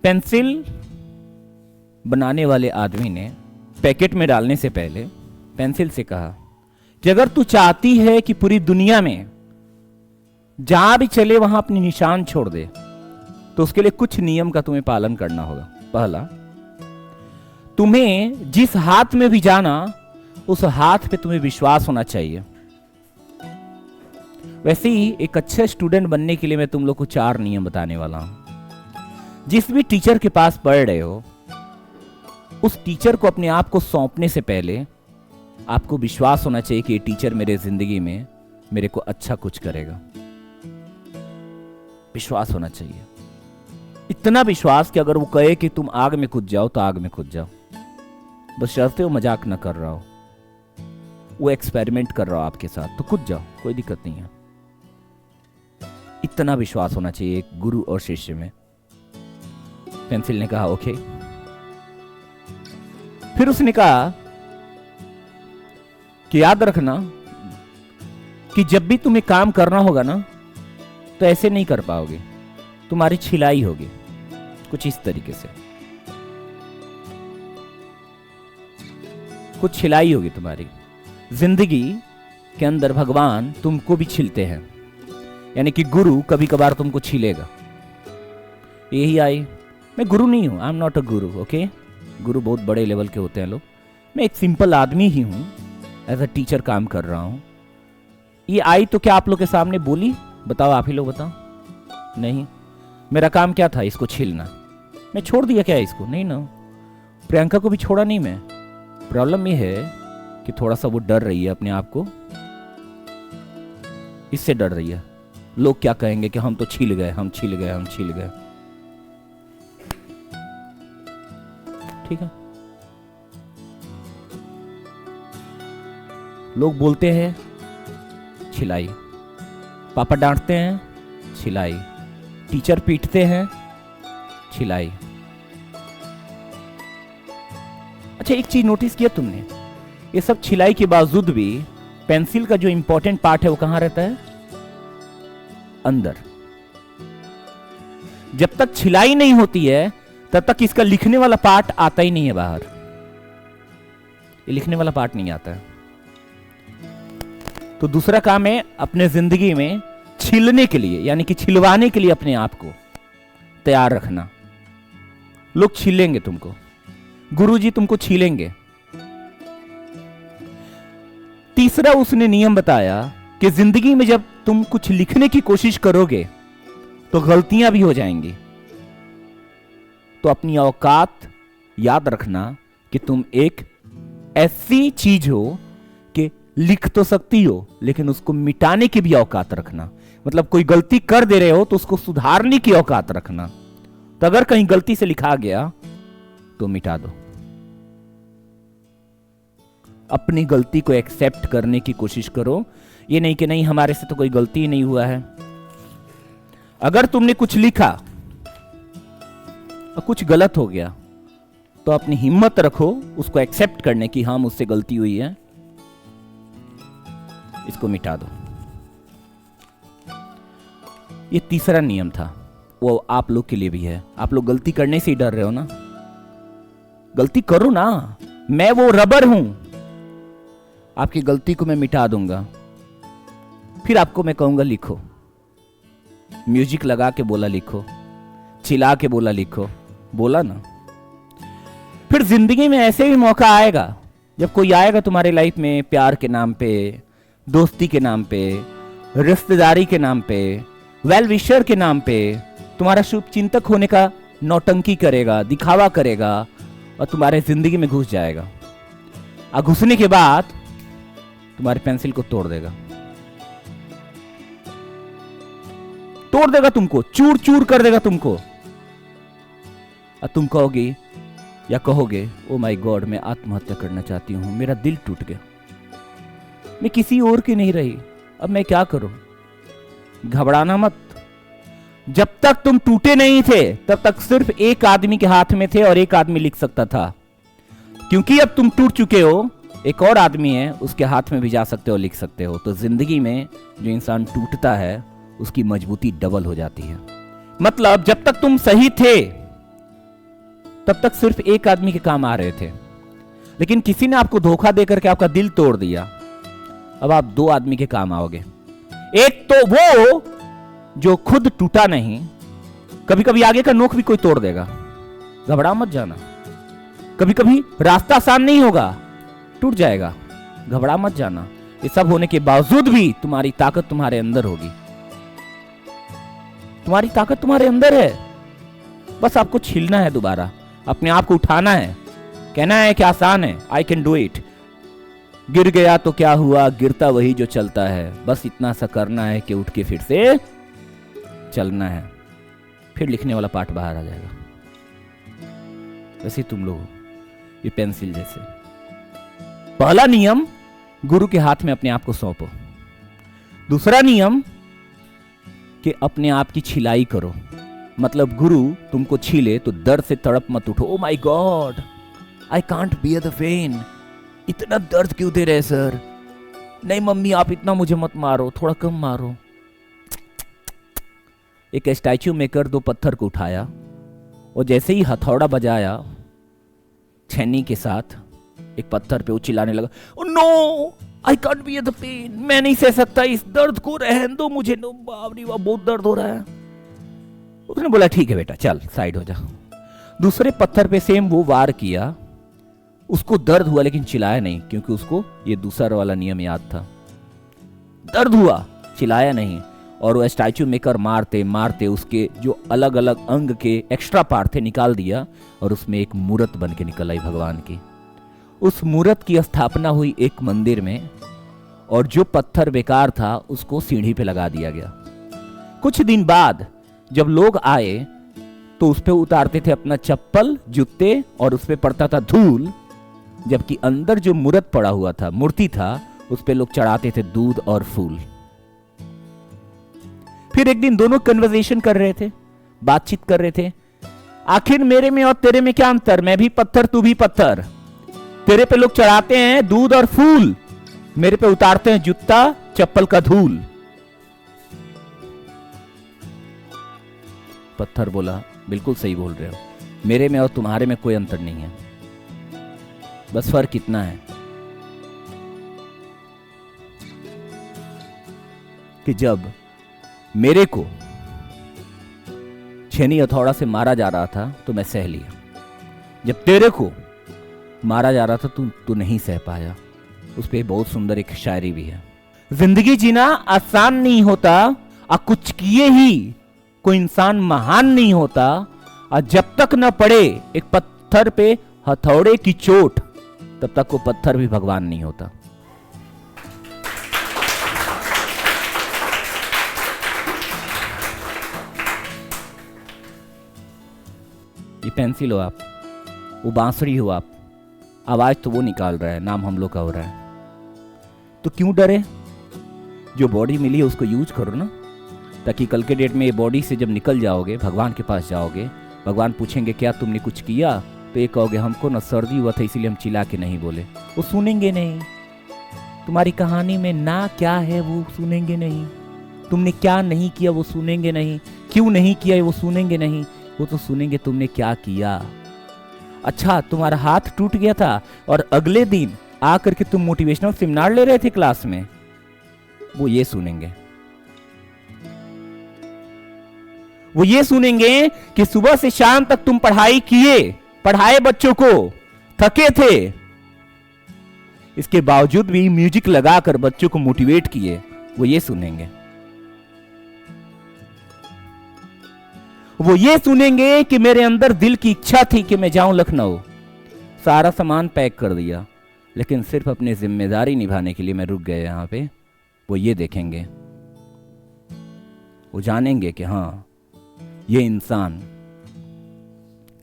Pencil बनाने वाले आदमी ने पैकेट में डालने से पहले पेंसिल से कहा कि अगर तू चाहती है कि पूरी दुनिया में जहां भी चले वहां अपनी निशान छोड़ दे, तो उसके लिए कुछ नियम का तुम्हें पालन करना होगा। पहला, तुम्हें जिस हाथ में भी जाना उस हाथ पे तुम्हें विश्वास होना चाहिए। वैसे ही एक अच्छे स्टूडेंट बनने के लिए मैं तुम लोग को 4 नियम बताने वाला हूं। जिस भी टीचर के पास पढ़ रहे हो, उस टीचर को अपने आप को सौंपने से पहले आपको विश्वास होना चाहिए कि ये टीचर मेरे जिंदगी में मेरे को अच्छा कुछ करेगा। विश्वास होना चाहिए, इतना विश्वास कि अगर वो कहे कि तुम आग में कूद जाओ तो आग में कूद जाओ, बशर्ते वो मजाक न कर रहा हो, वो एक्सपेरिमेंट कर रहा हो आपके साथ, तो कूद जाओ, कोई दिक्कत नहीं है। इतना विश्वास होना चाहिए एक गुरु और शिष्य में। पेंसिल ने कहा ओके। फिर उसने कहा कि याद रखना कि जब भी तुम्हें काम करना होगा ना, तो ऐसे नहीं कर पाओगे, तुम्हारी छिलाई होगी कुछ इस तरीके से, कुछ छिलाई होगी तुम्हारी। जिंदगी के अंदर भगवान तुमको भी छिलते हैं, यानी कि गुरु कभी कभार तुमको छिलेगा। यही आई, मैं गुरु नहीं हूं, I am not a Guru, okay. गुरु बहुत बड़े लेवल के होते हैं लोग, मैं एक सिंपल आदमी ही हूं, एज अ टीचर काम कर रहा हूं। ये आई तो क्या आप लोग के सामने बोली? बताओ, आप ही लोग बताओ। नहीं, मेरा काम क्या था? इसको छीलना। मैं छोड़ दिया क्या इसको? नहीं ना, प्रियंका को भी छोड़ा नहीं मैं। प्रॉब्लम ये है कि थोड़ा सा वो डर रही है अपने आप को, इससे डर रही है। लोग क्या कहेंगे कि हम तो छील गए, हम छील गए, हम छील गए। ठीक है, लोग बोलते हैं छिलाई, पापा डांटते हैं छिलाई, टीचर पीटते हैं छिलाई। अच्छा, एक चीज नोटिस किया तुमने? ये सब छिलाई के बावजूद भी पेंसिल का जो इंपॉर्टेंट पार्ट है वो कहां रहता है? अंदर। जब तक छिलाई नहीं होती है तब तक इसका लिखने वाला पार्ट आता ही नहीं है बाहर। ये लिखने वाला पार्ट नहीं आता है। तो दूसरा काम है अपने जिंदगी में छीलने के लिए, यानी कि छिलवाने के लिए अपने आप को तैयार रखना। लोग छीलेंगे तुमको, गुरुजी तुमको छीलेंगे। तीसरा उसने नियम बताया कि जिंदगी में जब तुम कुछ लिखने की कोशिश करोगे तो गलतियां भी हो जाएंगी। तो अपनी औकात याद रखना कि तुम एक ऐसी चीज हो कि लिख तो सकती हो, लेकिन उसको मिटाने की भी औकात रखना। मतलब कोई गलती कर दे रहे हो तो उसको सुधारने की औकात रखना। तो अगर कहीं गलती से लिखा गया तो मिटा दो। अपनी गलती को एक्सेप्ट करने की कोशिश करो। ये नहीं कि नहीं हमारे से तो कोई गलती ही नहीं हुआ है। अगर तुमने कुछ लिखा और कुछ गलत हो गया तो अपनी हिम्मत रखो उसको एक्सेप्ट करने की, हाँ मुझसे गलती हुई है, इसको मिटा दो। ये तीसरा नियम था, वो आप लोग के लिए भी है। आप लोग गलती करने से ही डर रहे हो ना, गलती करो ना। मैं वो रबर हूं, आपकी गलती को मैं मिटा दूंगा। फिर आपको मैं कहूंगा लिखो, म्यूजिक लगा के बोला लिखो, चिल्ला के बोला लिखो, बोला ना। फिर जिंदगी में ऐसे भी मौका आएगा जब कोई आएगा तुम्हारे लाइफ में प्यार के नाम पे, दोस्ती के नाम पे, रिश्तेदारी के नाम पे, वेल विशर के नाम पे तुम्हारा शुभ चिंतक होने का नौटंकी करेगा, दिखावा करेगा और तुम्हारे जिंदगी में घुस जाएगा। और घुसने के बाद तुम्हारी पेंसिल को तोड़ देगा, तोड़ देगा तुमको, चूर चूर कर देगा तुमको। और तुम कहोगे या कहोगे ओ माय गॉड, मैं आत्महत्या करना चाहती हूं, मेरा दिल टूट गया, मैं किसी और की नहीं रही, अब मैं क्या करूं। घबराना मत। जब तक तुम टूटे नहीं थे तब तक सिर्फ एक आदमी के हाथ में थे और एक आदमी लिख सकता था। क्योंकि अब तुम टूट चुके हो, एक और आदमी है, उसके हाथ में भी जा सकते हो, लिख सकते हो। तो जिंदगी में जो इंसान टूटता है उसकी मजबूती डबल हो जाती है। मतलब जब तक तुम सही थे तब तक सिर्फ एक आदमी के काम आ रहे थे, लेकिन किसी ने आपको धोखा देकर के आपका दिल तोड़ दिया। अब आप दो आदमी के काम आओगे। एक तो वो जो खुद टूटा नहीं, कभी कभी आगे का नोक भी कोई तोड़ देगा, घबरा मत जाना। कभी कभी रास्ता आसान नहीं होगा, टूट जाएगा, घबरा मत जाना। ये सब होने के बावजूद भी तुम्हारी ताकत तुम्हारे अंदर होगी। तुम्हारी ताकत तुम्हारे अंदर है, बस आपको छिलना है, दोबारा अपने आप को उठाना है, कहना है कि आसान है, आई कैन डू इट। गिर गया तो क्या हुआ, गिरता वही जो चलता है। बस इतना सा करना है कि उठ के फिर से चलना है, फिर लिखने वाला पार्ट बाहर आ जाएगा। वैसे तुम लोग ये पेंसिल जैसे। पहला नियम, गुरु के हाथ में अपने आप को सौंपो। दूसरा नियम कि अपने आप की छिलाई करो, मतलब गुरु तुमको छीले तो दर्द से तड़प मत उठो। Oh my God, I can't bear the pain, इतना दर्द क्यों दे रहे सर? नहीं मम्मी आप इतना मुझे मत मारो, थोड़ा कम मारो। एक स्टैच्यू मेकर दो पत्थर को उठाया और जैसे ही हथौड़ा बजाया छेनी के साथ एक पत्थर पे, वो चिल्लाने लगा, oh no I can't bear the pain, मैं नहीं सह सकता इस दर्द को, रहने दो मुझे, नो बाप रे बाप बहुत दर्द हो रहा है। उसने बोला ठीक है बेटा चल साइड हो जा। दूसरे पत्थर पे सेम वो वार किया, उसको दर्द हुआ लेकिन चिल्लाया नहीं, क्योंकि उसको ये दूसरा वाला नियम याद था। दर्द हुआ, चिल्लाया नहीं, और वो स्टैच्यू मेकर मारते मारते उसके जो अलग अलग अंग के एक्स्ट्रा पार्ट थे निकाल दिया, और उसमें एक मूर्त बन के निकल आई भगवान की। उस मूर्त की स्थापना हुई एक मंदिर में, और जो पत्थर बेकार था उसको सीढ़ी पे लगा दिया गया। कुछ दिन बाद जब लोग आए तो उस पे उतारते थे अपना चप्पल, जूते, और उस पे पड़ता था धूल, जबकि अंदर जो मूर्त पड़ा हुआ था, मूर्ति था, उस पे लोग चढ़ाते थे दूध और फूल। फिर एक दिन दोनों कन्वर्सेशन कर रहे थे, बातचीत कर रहे थे। आखिर मेरे में और तेरे में क्या अंतर? मैं भी पत्थर, तू भी पत्थर। तेरे पे लोग चढ़ाते हैं दूध और फूल, मेरे पे उतारते हैं जूता चप्पल का धूल। पत्थर बोला बिल्कुल सही बोल रहे हो, मेरे में और तुम्हारे में कोई अंतर नहीं है, बस फर्क इतना है कि जब मेरे को छेनी हथौड़ा से मारा जा रहा था तो मैं सह लिया, जब तेरे को मारा जा रहा था तू नहीं सह पाया। उस पे बहुत सुंदर एक शायरी भी है। जिंदगी जीना आसान नहीं होता, और कुछ किए ही कोई इंसान महान नहीं होता, और जब तक न पड़े एक पत्थर पे हथौड़े की चोट, तब तक वो पत्थर भी भगवान नहीं होता। ये पेंसिल हो आप, वो बांसुरी हो आप, आवाज तो वो निकाल रहा है, नाम हम लोग का हो रहा है, तो क्यों डरे? जो बॉडी मिली है उसको यूज करो ना, ताकि कल के डेट में ये बॉडी से जब निकल जाओगे, भगवान के पास जाओगे, भगवान पूछेंगे क्या तुमने कुछ किया, तो ये कहोगे हमको ना सर्दी हुआ था इसीलिए हम चिल्ला के नहीं बोले। वो सुनेंगे नहीं, तुम्हारी कहानी में ना क्या है वो सुनेंगे नहीं, तुमने क्या नहीं किया वो सुनेंगे नहीं, क्यों नहीं किया वो सुनेंगे नहीं, वो तो सुनेंगे तुमने क्या किया। अच्छा तुम्हारा हाथ टूट गया था और अगले दिन आकर के तुम मोटिवेशनल सेमिनार ले रहे थे क्लास में, वो ये सुनेंगे। वो ये सुनेंगे कि सुबह से शाम तक तुम पढ़ाई किए, पढ़ाए बच्चों को, थके थे, इसके बावजूद भी म्यूजिक लगाकर बच्चों को मोटिवेट किए, वो ये सुनेंगे। वो ये सुनेंगे कि मेरे अंदर दिल की इच्छा थी कि मैं जाऊं लखनऊ, सारा सामान पैक कर दिया, लेकिन सिर्फ अपनी जिम्मेदारी निभाने के लिए मैं रुक गया यहां पे। वो ये देखेंगे, वो जानेंगे कि हाँ ये इंसान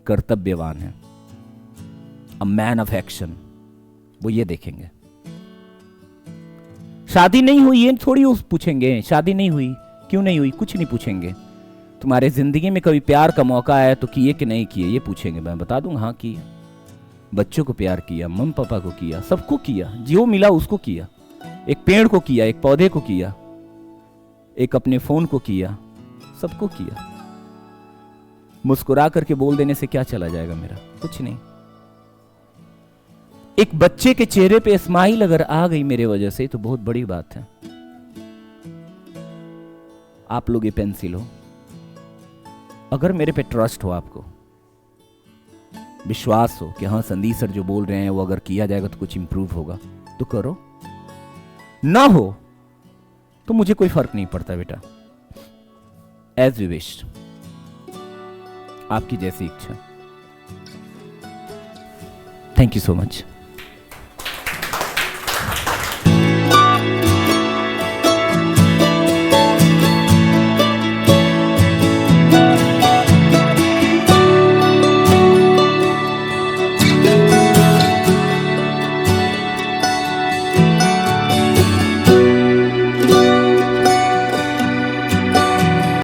कर्तव्यवान है, अ मैन ऑफ एक्शन। वो ये देखेंगे। शादी नहीं हुई है थोड़ी उस पूछेंगे, शादी नहीं हुई क्यों नहीं हुई, कुछ नहीं पूछेंगे। तुम्हारे जिंदगी में कभी प्यार का मौका आया तो किए कि नहीं किए, ये पूछेंगे। मैं बता दूंगा हाँ किया, बच्चों को प्यार किया, मम्मी पापा को किया, सबको किया, जो मिला उसको किया, एक पेड़ को किया, एक पौधे को किया, एक अपने फोन को किया, सबको किया। मुस्कुरा करके बोल देने से क्या चला जाएगा मेरा? कुछ नहीं। एक बच्चे के चेहरे पे स्माइल अगर आ गई मेरे वजह से तो बहुत बड़ी बात है। आप लोग ये पेंसिल हो, अगर मेरे पे ट्रस्ट हो, आपको विश्वास हो कि हाँ संदीप सर जो बोल रहे हैं वो अगर किया जाएगा तो कुछ इंप्रूव होगा, तो करो। ना हो तो मुझे कोई फर्क नहीं पड़ता बेटा। एज यू विश, आपकी जैसी इच्छा। Thank you so much.